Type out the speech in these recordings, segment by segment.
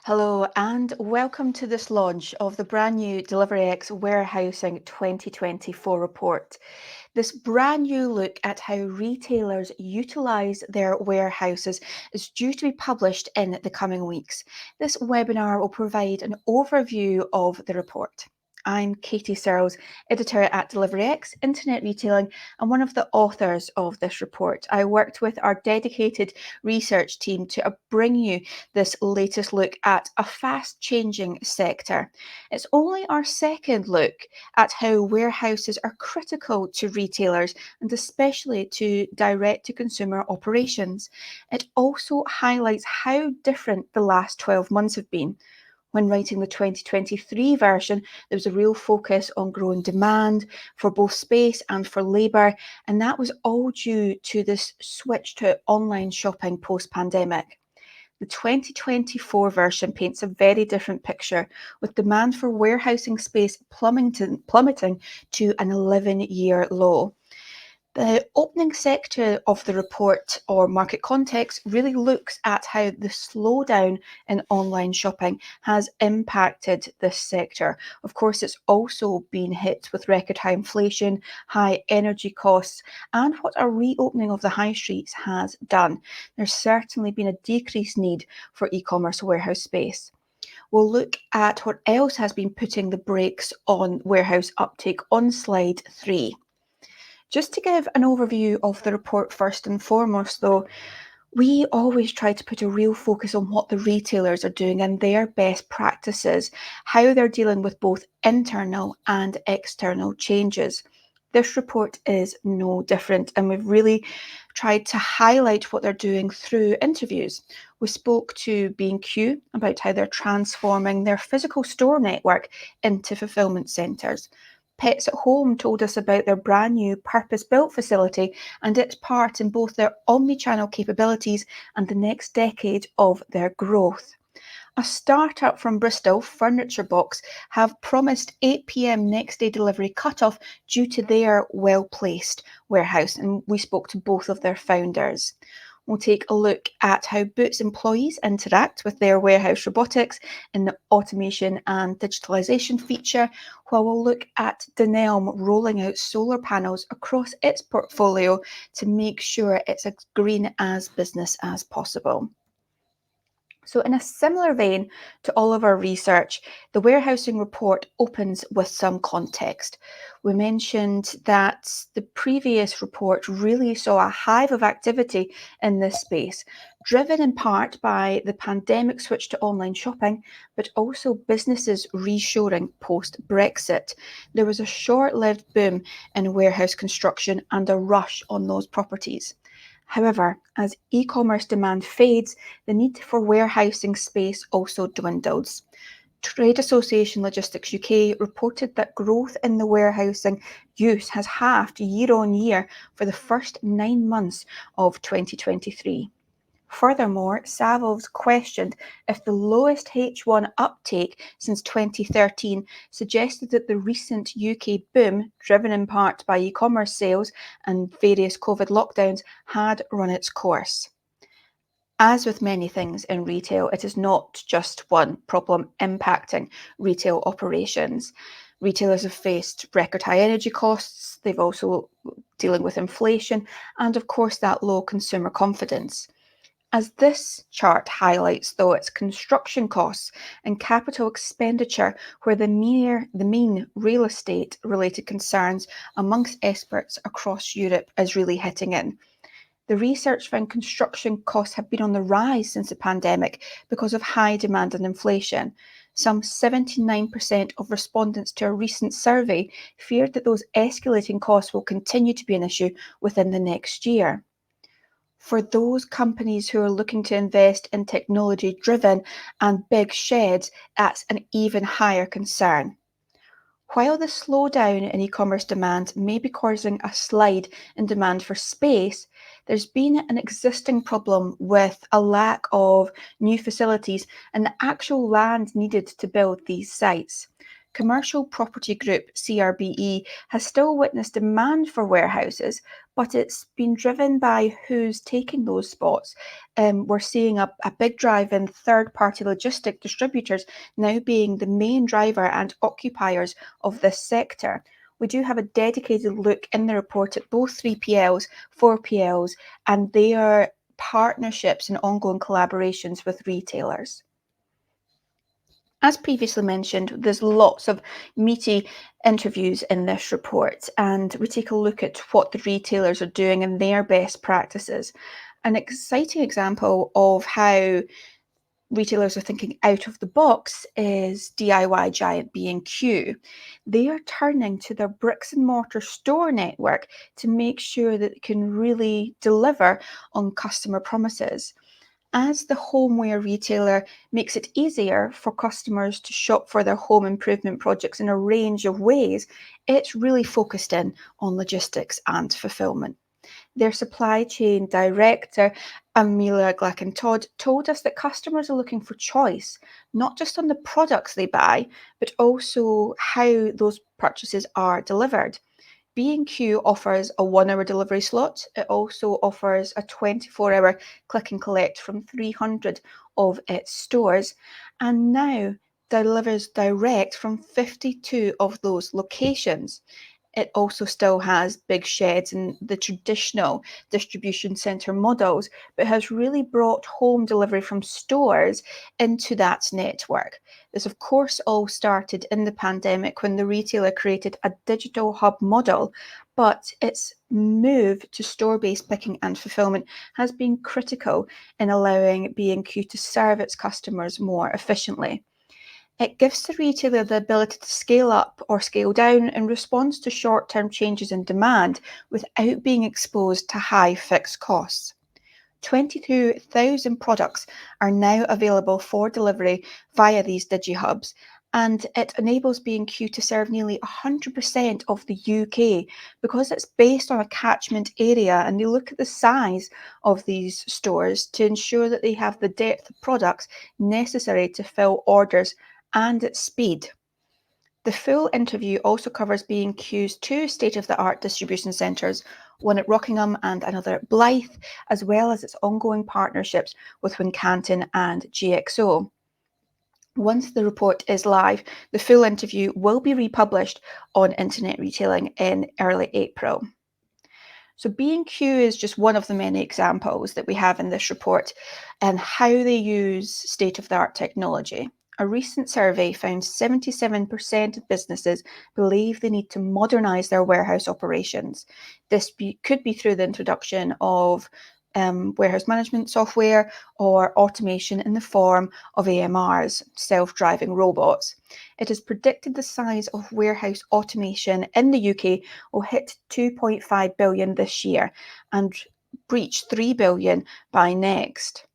Hello and welcome to this launch of the brand new DeliveryX Warehousing 2024 report. This brand new look at how retailers utilise their warehouses is due to be published in the coming weeks. This webinar will provide an overview of the report. I'm Katie Searles, editor at DeliveryX Internet Retailing and one of the authors of this report. I worked with our dedicated research team to bring you this latest look at a fast-changing sector. It's only our second look at how warehouses are critical to retailers and especially to direct-to-consumer operations. It also highlights how different the last 12 months have been. When writing the 2023 version, there was a real focus on growing demand for both space and for labour, and that was all due to this switch to online shopping post-pandemic. The 2024 version paints a very different picture, with demand for warehousing space plummeting to an 11-year low. The opening sector of the report, or market context, really looks at how the slowdown in online shopping has impacted this sector. Of course, it's also been hit with record high inflation, high energy costs, and what a reopening of the high streets has done. There's certainly been a decreased need for e-commerce warehouse space. We'll look at what else has been putting the brakes on warehouse uptake on slide 3. Just to give an overview of the report first and foremost, though, we always try to put a real focus on what the retailers are doing and their best practices, how they're dealing with both internal and external changes. This report is no different, and we've really tried to highlight what they're doing through interviews. We spoke to B&Q about how they're transforming their physical store network into fulfillment centres. Pets at Home told us about their brand new purpose-built facility and its part in both their omni-channel capabilities and the next decade of their growth. A startup from Bristol, Furniture Box, have promised 8 p.m. next day delivery cutoff due to their well-placed warehouse, and we spoke to both of their founders. We'll take a look at how Boots employees interact with their warehouse robotics in the automation and digitalisation feature, while we'll look at Denelm rolling out solar panels across its portfolio to make sure it's as green as business as possible. So in a similar vein to all of our research, the warehousing report opens with some context. We mentioned that the previous report really saw a hive of activity in this space, driven in part by the pandemic switch to online shopping, but also businesses reshoring post-Brexit. There was a short-lived boom in warehouse construction and a rush on those properties. However, as e-commerce demand fades, the need for warehousing space also dwindles. Trade Association Logistics UK reported that growth in the warehousing use has halved year on year for the first 9 months of 2023. Furthermore, Savills questioned if the lowest H1 uptake since 2013 suggested that the recent UK boom, driven in part by e-commerce sales and various COVID lockdowns, had run its course. As with many things in retail, it is not just one problem impacting retail operations. Retailers have faced record high energy costs, they've also dealing with inflation, and of course that low consumer confidence. As this chart highlights, though, it's construction costs and capital expenditure where the main real estate related concerns amongst experts across Europe is really hitting in. The research found construction costs have been on the rise since the pandemic because of high demand and inflation. Some 79% of respondents to a recent survey feared that those escalating costs will continue to be an issue within the next year. For those companies who are looking to invest in technology-driven and big sheds, that's an even higher concern. While the slowdown in e-commerce demand may be causing a slide in demand for space, there's been an existing problem with a lack of new facilities and the actual land needed to build these sites. Commercial Property Group, CRBE, has still witnessed demand for warehouses, but it's been driven by who's taking those spots. We're seeing a big drive in third-party logistic distributors now being the main driver and occupiers of this sector. We do have a dedicated look in the report at both 3PLs, 4PLs, and their partnerships and ongoing collaborations with retailers. As previously mentioned, there's lots of meaty interviews in this report, and we take a look at what the retailers are doing and their best practices. An exciting example of how retailers are thinking out of the box is DIY giant B&Q. They are turning to their bricks and mortar store network to make sure that they can really deliver on customer promises. As the homeware retailer makes it easier for customers to shop for their home improvement projects in a range of ways, it's really focused in on logistics and fulfillment. Their supply chain director, Amelia Glacken-Todd, told us that customers are looking for choice, not just on the products they buy, but also how those purchases are delivered. B&Q offers a 1-hour delivery slot. It also offers a 24-hour click and collect from 300 of its stores, and now delivers direct from 52 of those locations. It also still has big sheds and the traditional distribution centre models, but has really brought home delivery from stores into that network. This, of course, all started in the pandemic when the retailer created a digital hub model, but its move to store-based picking and fulfillment has been critical in allowing B&Q to serve its customers more efficiently. It gives the retailer the ability to scale up or scale down in response to short-term changes in demand without being exposed to high fixed costs. 22,000 products are now available for delivery via these DigiHubs, and it enables B&Q to serve nearly 100% of the UK because it's based on a catchment area, and they look at the size of these stores to ensure that they have the depth of products necessary to fill orders and at speed. The full interview also covers B&Q's 2 state-of-the-art distribution centres, one at Rockingham and another at Blyth, as well as its ongoing partnerships with Wincanton and GXO. Once the report is live, the full interview will be republished on Internet Retailing in early April. So B&Q is just one of the many examples that we have in this report and how they use state-of-the-art technology. A recent survey found 77% of businesses believe they need to modernise their warehouse operations. This could be through the introduction of warehouse management software or automation in the form of AMRs, self-driving robots. It is predicted the size of warehouse automation in the UK will hit 2.5 billion this year and breach 3 billion by next.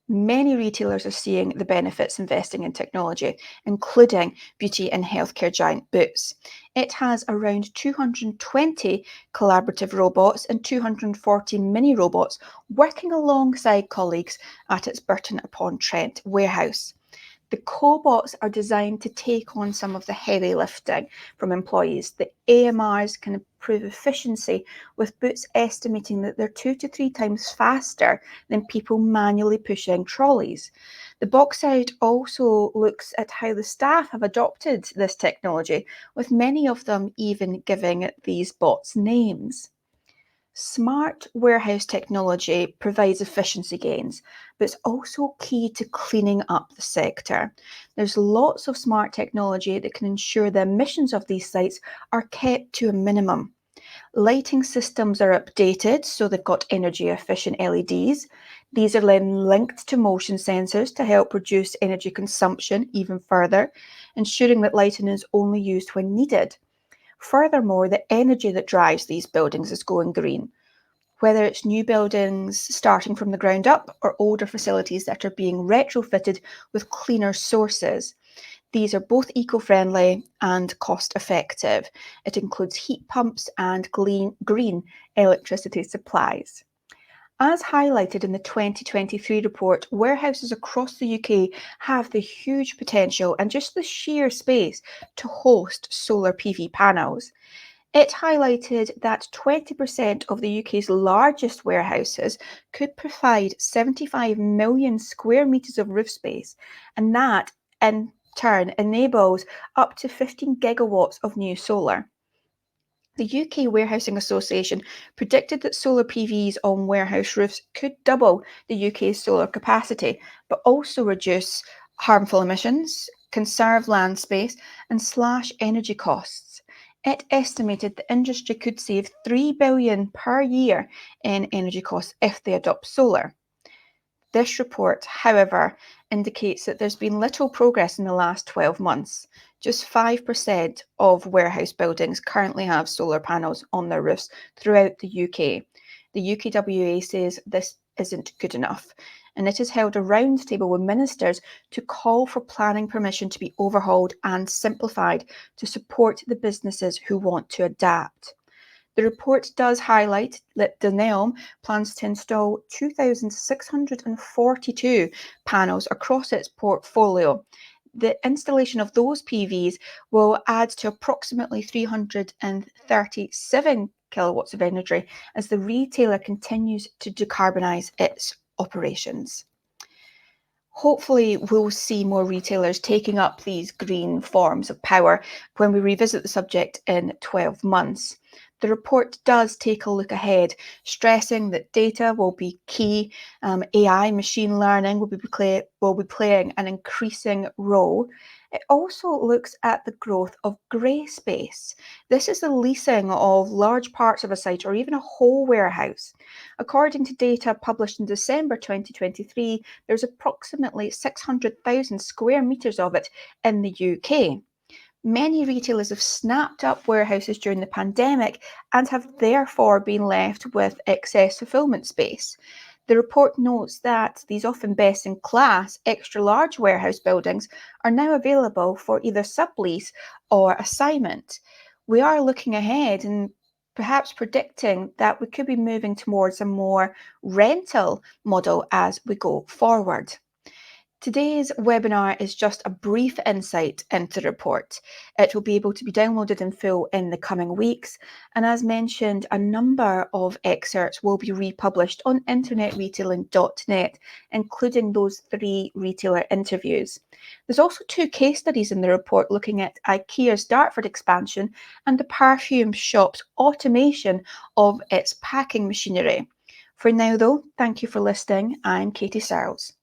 Many retailers are seeing the benefits investing in technology, including beauty and healthcare giant Boots. It has around 220 collaborative robots and 240 mini robots working alongside colleagues at its Burton-upon-Trent warehouse. The cobots are designed to take on some of the heavy lifting from employees. The AMRs can improve efficiency, with Boots estimating that they're 2 to 3 times faster than people manually pushing trolleys. The box out also looks at how the staff have adopted this technology, with many of them even giving these bots names. Smart warehouse technology provides efficiency gains, but it's also key to cleaning up the sector. There's lots of smart technology that can ensure the emissions of these sites are kept to a minimum. Lighting systems are updated, so they've got energy efficient LEDs. These are then linked to motion sensors to help reduce energy consumption even further, ensuring that lighting is only used when needed. Furthermore, the energy that drives these buildings is going green, whether it's new buildings starting from the ground up or older facilities that are being retrofitted with cleaner sources. These are both eco-friendly and cost-effective. It includes heat pumps and green electricity supplies. As highlighted in the 2023 report, warehouses across the UK have the huge potential and just the sheer space to host solar PV panels. It highlighted that 20% of the UK's largest warehouses could provide 75 million square metres of roof space, and that in turn enables up to 15 gigawatts of new solar. The UK Warehousing Association predicted that solar PVs on warehouse roofs could double the UK's solar capacity, but also reduce harmful emissions, conserve land space, and slash energy costs. It estimated the industry could save $3 billion per year in energy costs if they adopt solar. This report, however, indicates that there's been little progress in the last 12 months. Just 5% of warehouse buildings currently have solar panels on their roofs throughout the UK. The UKWA says this isn't good enough, and it has held a roundtable with ministers to call for planning permission to be overhauled and simplified to support the businesses who want to adapt. The report does highlight that Dunelm plans to install 2,642 panels across its portfolio. The installation of those PVs will add to approximately 337 kilowatts of energy as the retailer continues to decarbonise its operations. Hopefully, we'll see more retailers taking up these green forms of power when we revisit the subject in 12 months. The report does take a look ahead, stressing that data will be key. AI, machine learning will be playing an increasing role. It also looks at the growth of grey space. This is the leasing of large parts of a site or even a whole warehouse. According to data published in December 2023, there's approximately 600,000 square metres of it in the UK. Many retailers have snapped up warehouses during the pandemic and have therefore been left with excess fulfilment space. The report notes that these often best-in-class extra-large warehouse buildings are now available for either sublease or assignment. We are looking ahead and perhaps predicting that we could be moving towards a more rental model as we go forward. Today's webinar is just a brief insight into the report. It will be able to be downloaded in full in the coming weeks, and as mentioned, a number of excerpts will be republished on internetretailing.net, including those 3 retailer interviews. There's also 2 case studies in the report looking at IKEA's Dartford expansion and the perfume shop's automation of its packing machinery. For now though, thank you for listening. I'm Katie Searles.